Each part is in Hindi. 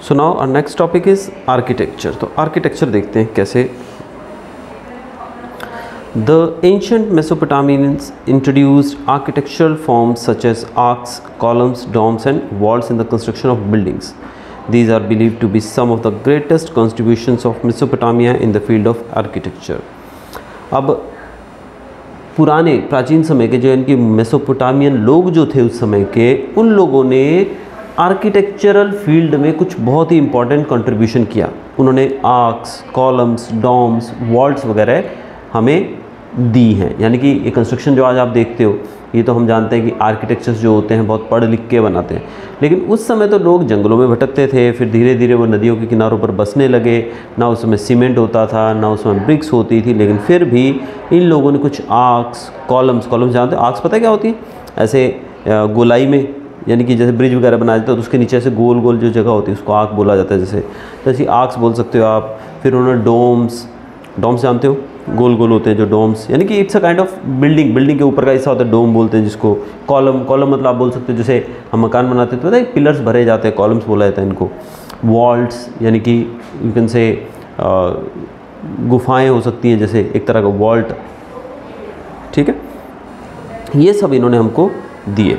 So now our next topic is architecture. तो आर्किटेक्चर देखते हैं कैसे। The ancient Mesopotamians introduced architectural forms such as arcs, columns, domes and walls in the construction of buildings. These are believed to be some of the greatest contributions of Mesopotamia in the field of architecture. अब पुराने प्राचीन समय के जो इनकी मेसोपोटामियन लोग जो थे उस समय के, उन लोगों ने आर्किटेक्चरल फील्ड में कुछ बहुत ही इंपॉर्टेंट कंट्रीब्यूशन किया। उन्होंने आर्क्स, कॉलम्स, डोम्स, वॉल्स वगैरह हमें दी हैं। यानी कि ये कंस्ट्रक्शन जो आज आप देखते हो, ये तो हम जानते हैं कि आर्किटेक्चर्स जो होते हैं बहुत पढ़ लिख के बनाते हैं, लेकिन उस समय तो लोग जंगलों में भटकते थे, फिर धीरे धीरे वो नदियों के किनारों पर बसने लगे। ना उस समय सीमेंट होता था, ना उसमें ब्रिक्स होती थी, लेकिन फिर भी इन लोगों ने कुछ आर्क्स, कॉलम्स जानते हो आर्क्स पता है क्या होती है? ऐसे गोलाई में, यानी कि जैसे ब्रिज वगैरह बनाया जाता है तो उसके नीचे ऐसे गोल गोल जो जगह होती है उसको आर्क बोला जाता है। जैसे आर्क्स बोल सकते हो आप। फिर उन्होंने डोम्स जानते हो, गोल गोल होते हैं जो डोम्स, यानी कि it's a kind of building के ऊपर का हिस्सा होता है, डोम बोलते हैं जिसको। कॉलम मतलब आप बोल सकते हो जैसे हम मकान बनाते हैं तो पता है पिलर्स भरे जाते हैं, कॉलम्स बोला जाता है इनको। वॉल्ट्स यानी कि यू कैन से गुफाएं हो सकती हैं, जैसे एक तरह का वॉल्ट। ठीक है, ये सब इन्होंने हमको दिए।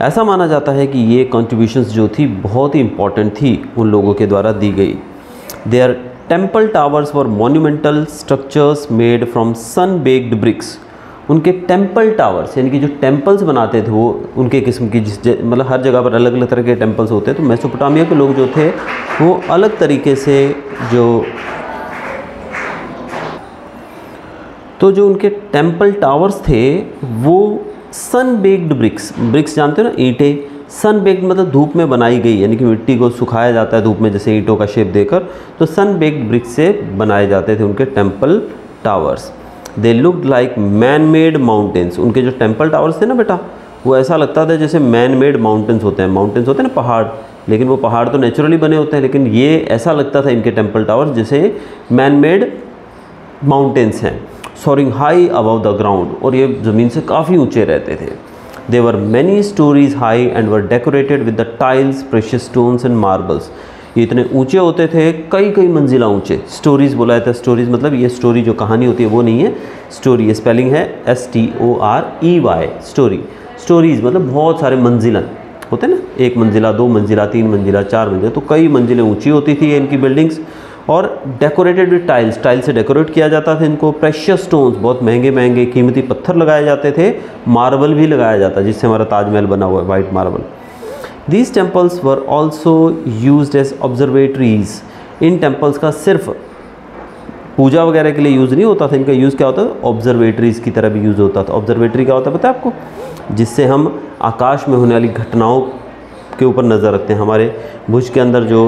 ऐसा माना जाता है कि ये कॉन्ट्रीब्यूशंस जो थी बहुत ही इंपॉर्टेंट थी, उन लोगों के द्वारा दी गई। Their temple towers were monumental structures made from sun baked bricks. उनके टेम्पल टावर्स यानी कि जो टेम्पल्स बनाते थे वो उनके किस्म की मतलब हर जगह पर अलग अलग तरह के टेम्पल्स होते हैं। तो मेसोपोटामिया के लोग जो थे वो अलग तरीके से जो उनके टेम्पल टावर्स थे वो सन बेक्ड ब्रिक्स जानते हो ना, ईंटें। सन बेक्ड मतलब धूप में बनाई गई, यानी कि मिट्टी को सुखाया जाता है धूप में जैसे ईंटों का शेप देकर, तो सन बेक्ड ब्रिक्स से बनाए जाते थे उनके temple towers. They looked like man made mountains. उनके जो टेम्पल टावर्स थे ना बेटा, वो ऐसा लगता था जैसे मैन मेड माउंटेन्स होते हैं ना पहाड़, लेकिन वो पहाड़ तो नेचुरली बने होते हैं, लेकिन ये ऐसा लगता था इनके टेम्पल टावर्स जैसे मैन मेड माउंटेन्स हैं, soaring high above the ground, और ये ज़मीन से काफ़ी ऊंचे रहते थे। They were many stories high and were decorated with the tiles, precious stones and marbles. ये इतने ऊंचे होते थे, कई मंजिला ऊंचे। स्टोरीज़ बोला जाता है, स्टोरीज़ मतलब ये स्टोरी जो कहानी होती है वो नहीं है स्टोरी, ये स्पेलिंग है STOREY स्टोरीज़ मतलब बहुत सारे मंजिला होते हैं ना, 1 मंजिला, 2 मंजिला, 3 मंजिला, 4 मंजिला, तो कई मंजिलें ऊंची होती थी इनकी बिल्डिंग्स। और डेकोरेटेड विद टाइल्स से डेकोरेट किया जाता था इनको। प्रेशियस स्टोन्स बहुत महंगे कीमती पत्थर लगाए जाते थे। मार्बल भी लगाया जाता जिससे हमारा ताजमहल बना हुआ है, white marble. These temples were also used as observatories. इन टेम्पल्स का सिर्फ पूजा वगैरह के लिए यूज़ नहीं होता था, इनका यूज़ क्या होता था, ऑब्जर्वेटरीज़ की तरह भी यूज़ होता था। ऑब्जर्वेटरी क्या होता है पता है आपको? जिससे हम आकाश में होने वाली घटनाओं के ऊपर नज़र रखते हैं। हमारे भुज के अंदर जो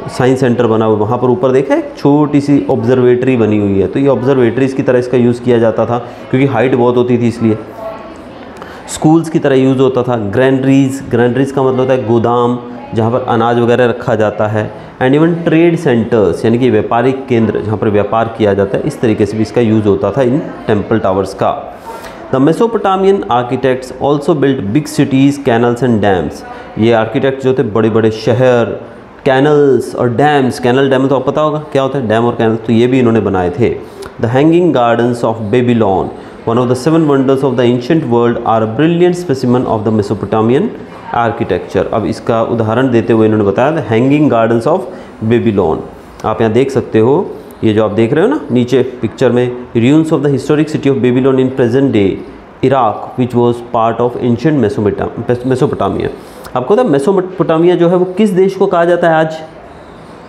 साइंस सेंटर बना हुआ है वहाँ पर ऊपर देखा है छोटी सी ऑब्जर्वेटरी बनी हुई है, तो ये ऑब्जर्वेटरीज़ की तरह इसका यूज़ किया जाता था क्योंकि हाइट बहुत होती थी इसलिए। स्कूल्स की तरह यूज़ होता था। ग्रैंडरीज़ का मतलब होता है गोदाम जहाँ पर अनाज वगैरह रखा जाता है। एंड इवन ट्रेड सेंटर्स यानी कि व्यापारिक केंद्र जहाँ पर व्यापार किया जाता है, इस तरीके से भी इसका यूज़ होता था इन टेम्पल टावर्स का। The Mesopotamian architects also build big cities, canals and dams. ये आर्किटेक्ट जो थे बड़े शहर, कैनल्स और डैम्स। डैम तो आपको पता होगा क्या होता है, डैम और कैनल, तो ये भी इन्होंने बनाए थे। The hanging gardens of Babylon, one of the 7 wonders of the ancient world, are a brilliant specimen of the Mesopotamian architecture. अब इसका उदाहरण देते हुए इन्होंने बताया the hanging gardens of Babylon. आप यहाँ देख सकते हो, ये जो आप देख रहे हो ना नीचे पिक्चर में, ruins of the historic city of Babylon in present day Iraq, which was part of ancient Mesopotamia। आपको पता है मेसोपोटामिया जो है वो किस देश को कहा जाता है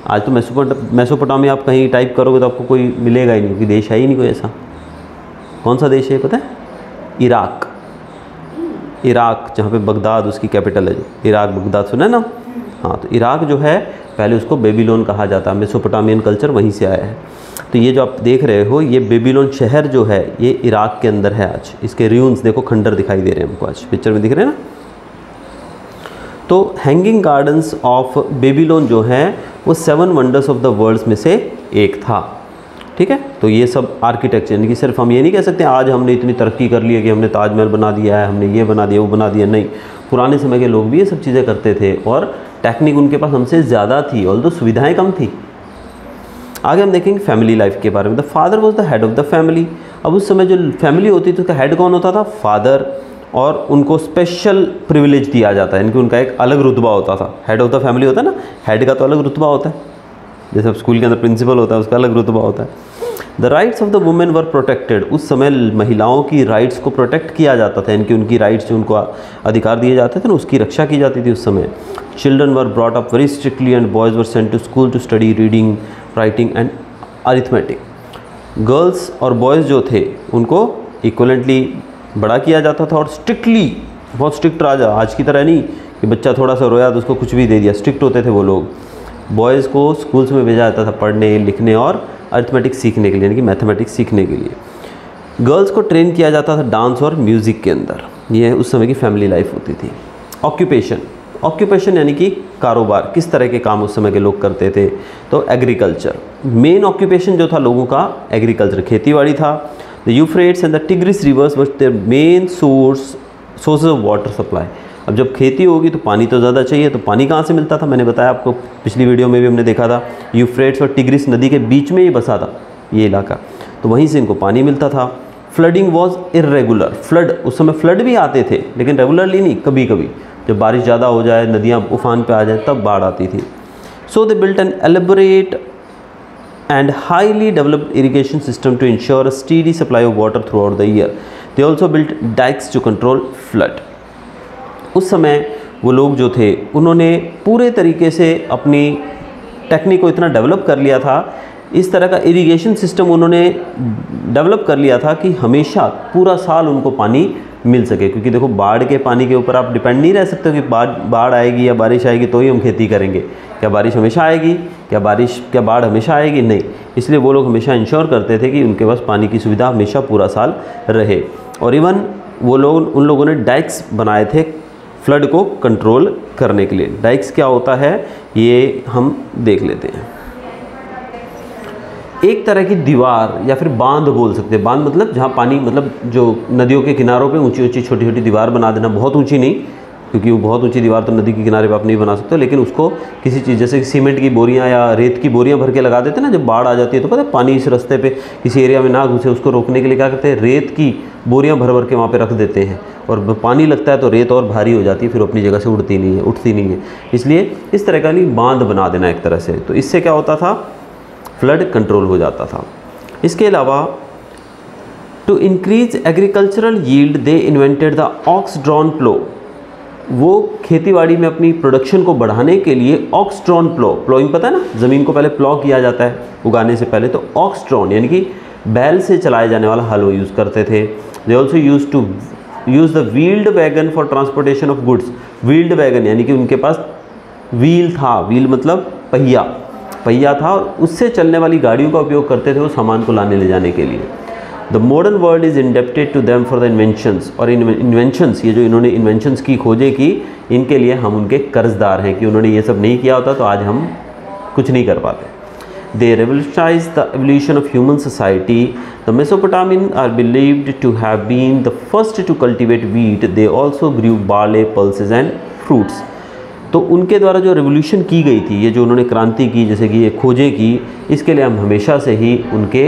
आज तो मेसोपोटामिया आप कहीं टाइप करोगे तो आपको कोई मिलेगा ही नहीं, क्योंकि देश है ही नहीं कोई ऐसा। कौन सा देश है पता है? इराक, जहाँ पे बगदाद उसकी कैपिटल है, जो इराक बगदाद सुना है ना। हाँ, तो इराक जो है पहले उसको बेबीलोन कहा जाता है। मेसोपोटामियन कल्चर वहीं से आया है। तो ये जो आप देख रहे हो, ये बेबीलोन शहर जो है ये इराक के अंदर है आज। इसके ruins देखो, खंडर दिखाई दे रहे हैं हमको आज पिक्चर में, दिख रहे हैं ना। तो हैंगिंग गार्डन्स ऑफ बेबीलोन जो है वो 7 वंडर्स ऑफ द वर्ल्ड में से एक था। ठीक है, तो ये सब आर्किटेक्चर, यानी कि सिर्फ हम ये नहीं कह सकते आज हमने इतनी तरक्की कर ली है कि हमने ताजमहल बना दिया है, हमने ये बना दिया वो बना दिया, नहीं। पुराने समय के लोग भी ये सब चीज़ें करते थे और टेक्निक उनके पास हमसे ज़्यादा थी, ऑल्दो सुविधाएं कम थी। आगे हम देखेंगे फैमिली लाइफ के बारे में। The father was the head of the family. अब उस समय जो फैमिली होती थी उसका हेड कौन होता था? फादर। और उनको स्पेशल प्रिविलेज दिया जाता है, यानी कि उनका एक अलग रुतबा होता था। हेड ऑफ द फैमिली होता है ना, हेड का तो अलग रुतबा होता है, जैसे अब स्कूल के अंदर प्रिंसिपल होता है उसका अलग रुतबा होता है। The rights of the women were protected. उस समय महिलाओं की राइट्स को प्रोटेक्ट किया जाता था, यानी उनकी राइट्स जो उनको अधिकार दिए जाते थे ना उसकी रक्षा की जाती थी उस समय। Children were brought up very strictly and boys were sent to school to study reading, writing and arithmetic. Girls और बॉयज़ जो थे उनको इक्वलेंटली बड़ा किया जाता था और स्ट्रिक्टली, बहुत स्ट्रिक्ट राजा, आज की तरह नहीं कि बच्चा थोड़ा सा रोया तो उसको कुछ भी दे दिया, स्ट्रिक्ट होते थे वो लोग। बॉयज़ को स्कूल्स में भेजा जाता था पढ़ने लिखने और अरिथमेटिक सीखने के लिए, यानी कि मैथमेटिक्स सीखने के लिए। गर्ल्स को ट्रेन किया जाता था डांस और म्यूज़िक के अंदर। ये उस समय की फैमिली लाइफ होती थी। ऑक्यूपेशन यानी कि कारोबार, किस तरह के काम उस समय के लोग करते थे? तो एग्रीकल्चर, मेन ऑक्यूपेशन जो था लोगों का एग्रीकल्चर, खेतीबाड़ी था। The Euphrates and the Tigris rivers was their main sources of water supply. अब जब खेती होगी तो पानी तो ज़्यादा चाहिए, तो पानी कहाँ से मिलता था? मैंने बताया आपको, पिछली वीडियो में भी हमने देखा था, यूफ्रेट्स और टिग्रिस नदी के बीच में ही बसा था ये इलाका, तो वहीं से इनको पानी मिलता था। Flooding was irregular. फ्लड, उस समय फ्लड भी आते थे लेकिन रेगुलरली नहीं, कभी कभी जब बारिश ज़्यादा हो जाए, नदियाँ उफान पे आ जाए तब बाढ़ आती थी। So they built an elaborate and highly developed irrigation system to ensure a steady supply of water throughout the year. They also built dikes to control flood. उस समय वो लोग जो थे उन्होंने पूरे तरीके से अपनी टेक्निक को इतना डेवलप कर लिया था, इस तरह का इरिगेशन सिस्टम उन्होंने डेवलप कर लिया था कि हमेशा पूरा साल उनको पानी मिल सके। क्योंकि देखो बाढ़ के पानी के ऊपर आप डिपेंड नहीं रह सकते कि बाढ़ आएगी या बारिश आएगी तो ही हम खेती करेंगे। क्या बारिश हमेशा आएगी? क्या बाढ़ हमेशा आएगी? नहीं। इसलिए वो लोग हमेशा इंश्योर करते थे कि उनके पास पानी की सुविधा हमेशा पूरा साल रहे। और इवन उन लोगों ने डाइक्स बनाए थे फ्लड को कंट्रोल करने के लिए। डाइक्स क्या होता है ये हम देख लेते हैं। एक तरह की दीवार या फिर बांध बोल सकते हैं। बांध मतलब जहाँ पानी, मतलब जो नदियों के किनारों पे ऊंची ऊंची छोटी छोटी दीवार बना देना, बहुत ऊंची नहीं, क्योंकि वो बहुत ऊंची दीवार तो नदी के किनारे पे आप नहीं बना सकते, लेकिन उसको किसी चीज़ जैसे सीमेंट की बोरियां या रेत की बोरियां भर के लगा देते हैं ना, जब बाढ़ आ जाती है तो पता है पानी इस रास्ते पे किसी एरिया में ना घुसे, उसको रोकने के लिए क्या करते हैं, रेत की बोरियां भर भर के वहाँ पे रख देते हैं। और पानी लगता है तो रेत और भारी हो जाती है, फिर अपनी जगह से उठती नहीं है। इसलिए इस तरह का नहीं बांध बना देना एक तरह से, तो इससे क्या होता था, फ्लड कंट्रोल हो जाता था। इसके अलावा to increase agricultural yield they invented the ox drawn plough. वो खेतीबाड़ी में अपनी प्रोडक्शन को बढ़ाने के लिए ऑक्स ड्रॉन प्लोइंग पता है ना, ज़मीन को पहले प्लॉ किया जाता है उगाने से पहले, तो ऑक्स ड्रॉन यानी कि बैल से चलाए जाने वाला हल वो यूज़ करते थे। They also use the wheeled wagon for transportation of goods. Wheeled wagon यानी कि उनके पास व्हील था, व्हील मतलब पहिया था, और उससे चलने वाली गाड़ियों का उपयोग करते थे वो सामान को लाने ले जाने के लिए। The modern world is indebted to them for the inventions. और इन्वेंशंस, ये जो इन्होंने इन्वेंशंस की, खोजें की, इनके लिए हम उनके कर्जदार हैं कि उन्होंने ये सब नहीं किया होता तो आज हम कुछ नहीं कर पाते। They revolutionise the evolution of human society. The Mesopotamian are believed to have been the first to cultivate wheat. They also grew barley, pulses and fruits. तो उनके द्वारा जो रेवोल्यूशन की गई थी, ये जो उन्होंने क्रांति की, जैसे कि ये खोजें की, इसके लिए हम हमेशा से ही उनके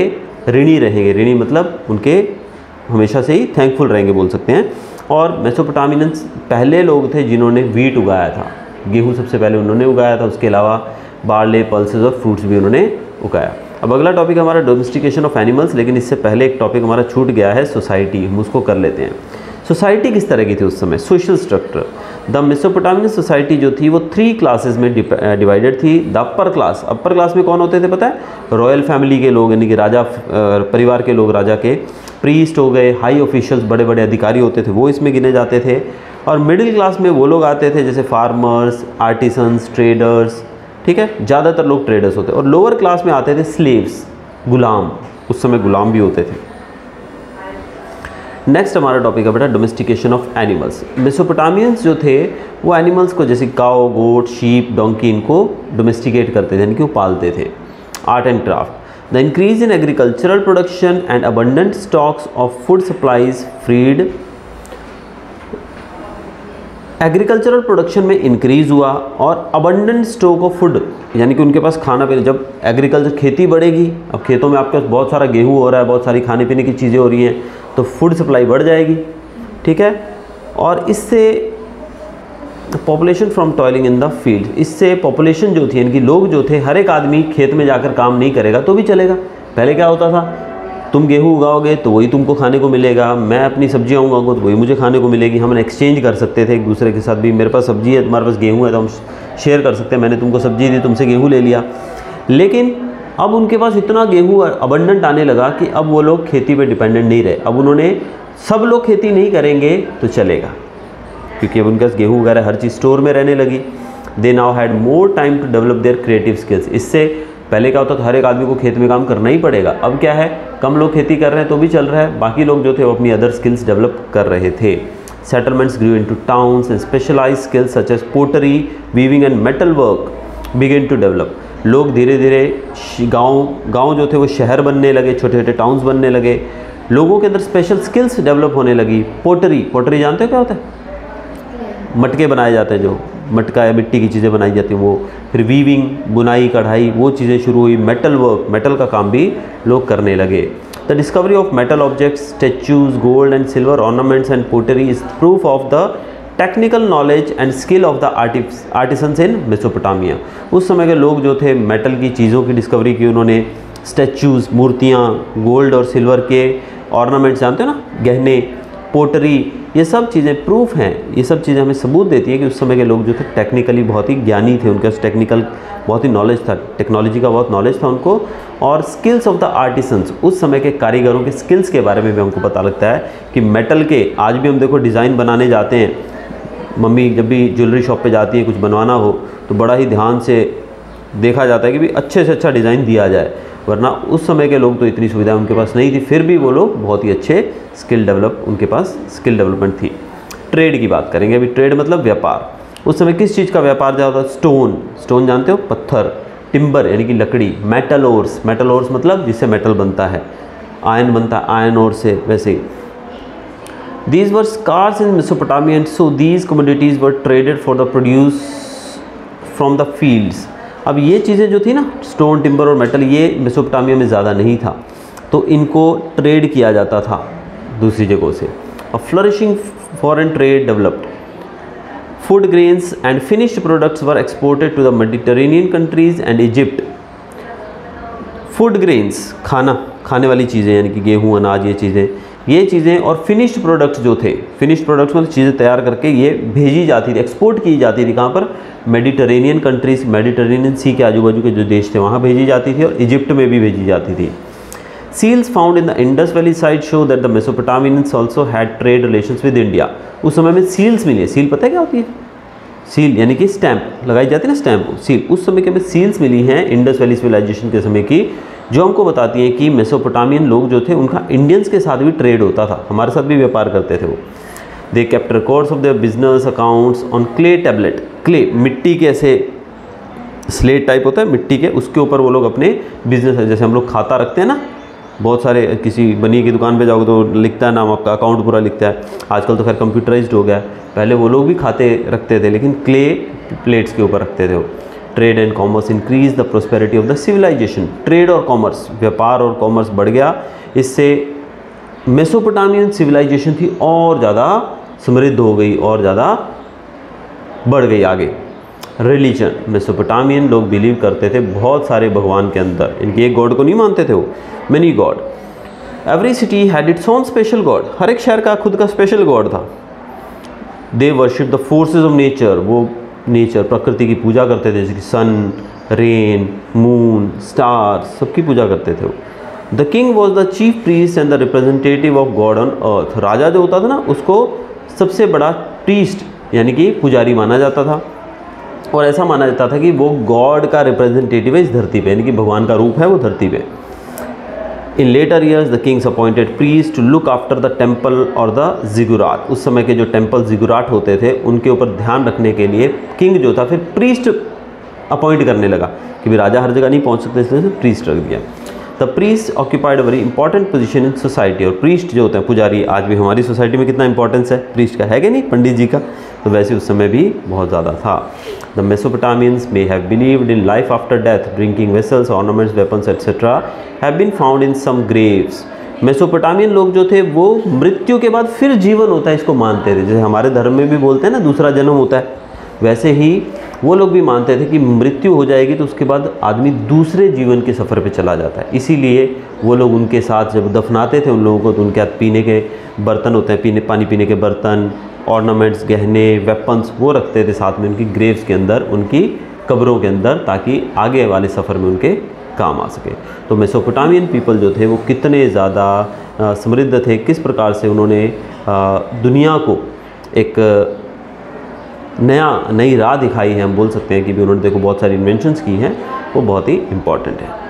ऋणी रहेंगे। ऋणी मतलब उनके हमेशा से ही थैंकफुल रहेंगे बोल सकते हैं। और मेसोपोटामियंस पहले लोग थे जिन्होंने वीट उगाया था, गेहूं सबसे पहले उन्होंने उगाया था। उसके अलावा बार्ले, पल्सेस और फ्रूट्स भी उन्होंने उगाया। अब अगला टॉपिक हमारा डोमेस्टिकेशन ऑफ एनिमल्स, लेकिन इससे पहले एक टॉपिक हमारा छूट गया है, सोसाइटी, हम उसको कर लेते हैं। सोसाइटी किस तरह की थी उस समय, social structure. The Mesopotamian society जो थी वो 3 क्लासेस में डिवाइडेड थी। द अपर क्लास में कौन होते थे पता है, रॉयल फैमिली के लोग, यानी कि राजा परिवार के लोग, राजा के प्रीस्ट हो गए, हाई ऑफिशियल्स, बड़े बड़े अधिकारी होते थे, वो इसमें गिने जाते थे। और मिडिल क्लास में वो लोग आते थे जैसे फार्मर्स, आर्टिसंस, ट्रेडर्स, ठीक है, ज़्यादातर लोग ट्रेडर्स होते। और लोअर क्लास में आते थे स्लेव्स, गुलाम, उस समय गुलाम भी होते थे। नेक्स्ट हमारा टॉपिक है बेटा डोमेस्टिकेशन ऑफ एनिमल्स। मेसोपोटामियंस जो थे वो एनिमल्स को जैसे काउ, गोट, शीप, डोंकी, इनको डोमेस्टिकेट करते थे, यानी कि वो पालते थे। Art and craft. The increase in agricultural production and abundant stocks of food supplies freed agricultural production में इंक्रीज़ हुआ और अबंडेंट स्टॉक ऑफ फूड, यानी कि उनके पास खाना पीना, जब एग्रीकल्चर खेती बढ़ेगी, अब खेतों में आपके पास बहुत सारा गेहूँ हो रहा है, बहुत सारी खाने पीने की चीज़ें हो रही हैं, तो फूड सप्लाई बढ़ जाएगी, ठीक है। और इससे population from toiling in the field, इससे पॉपुलेशन जो थी, यानी कि लोग जो थे, हर एक आदमी खेत में जाकर काम नहीं करेगा तो भी चलेगा। पहले क्या होता था, तुम गेहूँ उगाओगे तो वही तुमको खाने को मिलेगा, मैं अपनी सब्जियाँ उगाऊंगा तो वही मुझे खाने को मिलेगी, हम एक्सचेंज कर सकते थे एक दूसरे के साथ भी, मेरे पास सब्जी है, तुम्हारे पास गेहूँ है, तो हम शेयर कर सकते हैं, मैंने तुमको सब्जी दी, तुमसे गेहूँ ले लिया। लेकिन अब उनके पास इतना गेहूँ अबंडेंट आने लगा कि अब वो लोग खेती पे डिपेंडेंट नहीं रहे। अब उन्होंने, सब लोग खेती नहीं करेंगे तो चलेगा, क्योंकि अब उनके पास गेहूँ वगैरह हर चीज़ स्टोर में रहने लगी। They now had more time to develop their creative skills. इससे पहले क्या होता था, हर एक आदमी को खेत में काम करना ही पड़ेगा, अब क्या है, कम लोग खेती कर रहे हैं तो भी चल रहा है, बाकी लोग जो थे वो अपनी अदर स्किल्स डेवलप कर रहे थे। Settlements grew into towns and specialised skills such as pottery, weaving and metal work begin to develop. लोग धीरे धीरे गाँव जो थे वो शहर बनने लगे, छोटे छोटे टाउन्स बनने लगे, लोगों के अंदर स्पेशल स्किल्स डेवलप होने लगी। पोटरी जानते हो क्या होता है? मटके बनाए जाते हैं, जो मटका या मिट्टी की चीज़ें बनाई जाती हैं वो। फिर वीविंग, बुनाई कढ़ाई, वो चीज़ें शुरू हुई। मेटल वर्क, मेटल का काम भी लोग करने लगे। The discovery of metal objects, statues, gold and silver ornaments and pottery is proof of the technical knowledge and skill of the artisans in Mesopotamia. उस समय के लोग जो थे, मेटल की चीज़ों की डिस्कवरी की उन्होंने, स्टैचूज़, मूर्तियाँ, गोल्ड और सिल्वर के ऑर्नामेंट्स, जानते हो ना, गहने, पोटरी, ये सब चीज़ें प्रूफ हैं, ये सब चीज़ें हमें सबूत देती है कि उस समय के लोग जो थे टेक्निकली बहुत ही ज्ञानी थे, उनके पास टेक्निकल बहुत ही नॉलेज था, टेक्नोलॉजी का बहुत नॉलेज था उनको। और स्किल्स ऑफ द आर्टिसंस, उस समय के कारीगरों के स्किल्स के बारे में भी हमको पता लगता है कि मेटल के, आज भी हम देखो डिज़ाइन बनाने जाते हैं, मम्मी जब भी ज्वेलरी शॉप पे जाती है कुछ बनवाना हो तो बड़ा ही ध्यान से देखा जाता है कि भी अच्छे से अच्छा डिज़ाइन दिया जाए, वरना उस समय के लोग तो इतनी सुविधा उनके पास नहीं थी, फिर भी वो लोग बहुत ही अच्छे उनके पास स्किल डेवलपमेंट थी। ट्रेड की बात करेंगे अभी। ट्रेड मतलब व्यापार। उस समय किस चीज़ का व्यापार ज़्यादा था? स्टोन जानते हो, पत्थर। टिम्बर यानी कि लकड़ी। मेटल ओर्स मतलब जिससे मेटल बनता है। आयरन बनता है आयरन ओर से, वैसे ही। These were scarce in Mesopotamia and so these commodities were traded for the produce from the fields। अब ये चीज़ें जो थी ना, स्टोन, टिम्बर और मेटल, ये मेसोपोटामिया में ज़्यादा नहीं था, तो इनको ट्रेड किया जाता था दूसरी जगहों से। A flourishing foreign trade developed. Food grains and finished products were exported to the Mediterranean countries and Egypt. Food grains, खाने वाली चीज़ें, यानी कि गेहूँ, अनाज, ये चीज़ें और फिनिश्ड प्रोडक्ट्स जो थे, फिनिश्ड प्रोडक्ट्स मतलब चीज़ें तैयार करके ये भेजी जाती थी, एक्सपोर्ट की जाती थी। कहाँ पर? मेडिटेरेनियन कंट्रीज़, मेडिटेरेनियन सी के आजू बाजू के जो देश थे वहाँ भेजी जाती थी, और इजिप्ट में भी भेजी जाती थी। Seals found in the Indus valley site show that the Mesopotamians also had trade relations with India. उस समय में सील्स मिली है। सील पता है क्या होती है? सील यानी कि स्टैंप लगाई जाती है ना, स्टैंप, सील। उस समय के में सील्स मिली हैं इंडस वैली सिविलाइजेशन के समय की, जो हमको बताती है कि मेसोपोटामियन लोग जो थे उनका इंडियंस के साथ भी ट्रेड होता था, हमारे साथ भी व्यापार करते थे वो। They kept records of their business accounts on clay tablet. Clay मिट्टी के ऐसे स्लेट टाइप होता है मिट्टी के, उसके ऊपर वो लोग अपने बिजनेस, जैसे हम लोग खाता रखते हैं ना, बहुत सारे, किसी बनिए की दुकान पे जाओगे तो लिखता है नाम आपका, अकाउंट पूरा लिखता है। आजकल तो खैर कंप्यूटराइज्ड हो गया है, पहले वो लोग भी खाते रखते थे, लेकिन क्ले प्लेट्स के ऊपर रखते थे वो। Trade and commerce increase the prosperity of the civilisation. Trade और कॉमर्स, व्यापार और कॉमर्स बढ़ गया, इससे मेसोपोटामियन सिविलाइजेशन थी और ज़्यादा समृद्ध हो गई और ज़्यादा बढ़ गई आगे। रिलीजन, मेसोपोटामियन लोग बिलीव करते थे बहुत सारे भगवान के अंदर, इनकी एक गॉड को नहीं मानते थे वो, many god. Every city had its own special god. हर एक शहर का खुद का स्पेशल गॉड था। They worship the forces of nature. वो नेचर, प्रकृति की पूजा करते थे, जैसे कि सन, रेन, मून, स्टार्स, सबकी पूजा करते थे वो। The king was the chief priest and the representative of God on earth. राजा जो होता था ना, उसको सबसे बड़ा प्रीस्ट यानी कि पुजारी माना जाता था, और ऐसा माना जाता था कि वो गॉड का रिप्रेजेंटेटिव है इस धरती पे, यानी कि भगवान का रूप है वो धरती पे। In later years the kings appointed priest to look after the temple और द जिगुराट। उस समय के जो टेम्पल जिगुराट होते थे उनके ऊपर ध्यान रखने के लिए किंग जो था फिर प्रीस्ट अपॉइंट करने लगा, कि भी राजा हर जगह नहीं पहुंच सकते, इसलिए प्रीस्ट रख दिया। The priest occupied a very important position in society. और प्रीस्ट जो होते हैं पुजारी, आज भी हमारी सोसाइटी में कितना इंपॉर्टेंस है प्रीस्ट का, है कि नहीं, पंडित जी का। तो वैसे उस समय भी बहुत ज़्यादा था। The Mesopotamians may have believed in life after death, drinking vessels, ornaments, weapons etcetera have been found in some graves. Mesopotamian लोग जो थे वो मृत्यु के बाद फिर जीवन होता है इसको मानते थे। जैसे हमारे धर्म में भी बोलते हैं ना दूसरा जन्म होता है, वैसे ही वो लोग भी मानते थे कि मृत्यु हो जाएगी तो उसके बाद आदमी दूसरे जीवन के सफ़र पे चला जाता है। इसीलिए वो लोग उनके साथ जब दफनाते थे उन लोगों को, तो उनके हाथ पीने के बर्तन होते हैं, पानी पीने के बर्तन, ऑर्नामेंट्स, गहने, वेपन्स वो रखते थे साथ में उनकी ग्रेव्स के अंदर, उनकी कब्रों के अंदर, ताकि आगे वाले सफ़र में उनके काम आ सके। तो मेसोपोटामियन पीपल जो थे वो कितने ज़्यादा समृद्ध थे, किस प्रकार से उन्होंने दुनिया को एक नई राह दिखाई है, हम बोल सकते हैं कि भी उन्होंने देखो बहुत सारी इन्वेंशंस की हैं, वो बहुत ही इम्पॉर्टेंट है।